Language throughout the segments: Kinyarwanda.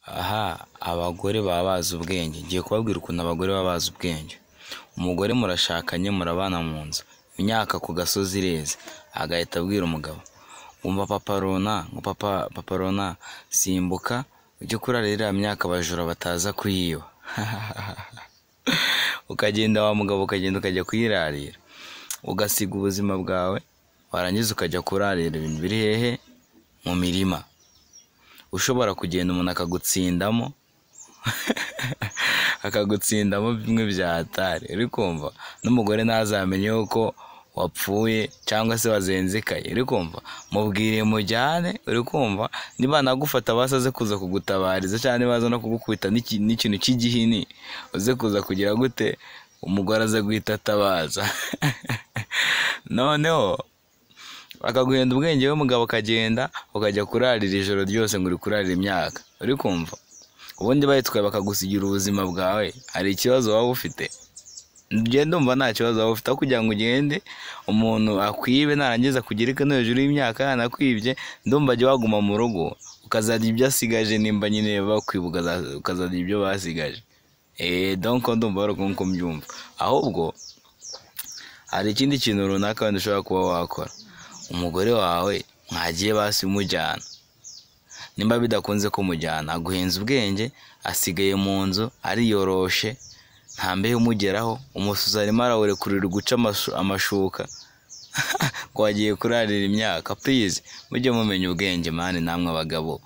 Aha abagore baba bazi ubwenge, ngiye kubabwira ukuntu abagore baba bazi ubwenge. Umugore murashakanye murabana mu nzu, imyaka ku gasozi ireze, agahita abwira umugabo, umva papa Rona, simbuka ujye kurarira iriya myaka abajura bataza kuyiba. Ukagenda wa mugabo, ukagenda ukajya kuyirarira, ugasiga ubuzima bwawe, warangiza ukajya kurarira ibintu biri hehe mu mirima. Ushobora kugenda umuntu akagutsindamo akagutsindamo bimwe bya hatari, uri kumva, n'umugore ntazamenye yuko wapfuye cyangwa se wazenzekaye, uri kumva, mubwire mujyane, uri kumva, niba nagufata basaze kuza kugutabariza cyane baza no kugukubita n'ikintu cy'igihini, uze kuza kugira gute, umugore aze guhita atabaza. Noneho akaguhenda ubwenge w'umugabo, ukagenda ukajya kurarira ijoro ryose ngo uri kurarira imyaka, uri kumva, ubundi bayitwaye bakagusigira ubuzima bwawe, hari ikibazo waba ufite? Ugenda umva nta kibazo waba ufite, aho kugira ngo ugende umuntu akwibe, narangiza kugira ino hejuru y'imyaka yanakwibye, ndumva ajya waguma mu rugo ukazarya ibyo asigaje, nimba nyine bakwibuka ukazarya ibyo basigaje. Donc ndumva ari uko mbyumva. Ahubwo hari ikindi kintu runaka wenda ushobora kuba wakora. Umugore wawe mwagiye basi umujyana, nimba bidakunze kumujyana, aguhenza ubwenge, asigaye mu nzu ariyoroshe, nta mbehe umugeraho, umusuzi arimo arawurekurira guca amashuka ngo wagiye kurarira imyaka. Please mujye mumenya ubwenge mani, namwe abagabo,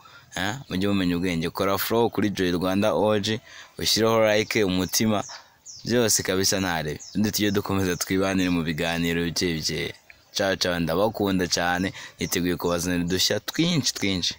mujye mumenya ubwenge. Kora follow kuri Joy Rwanda OG, ushyireho like, umutima, byose kabisa ntarebe, undi tujye dukomeza twibanire mu biganiro bike. Ciao, ndabakunda cyane, niteguye kubazanira udushya twinshi.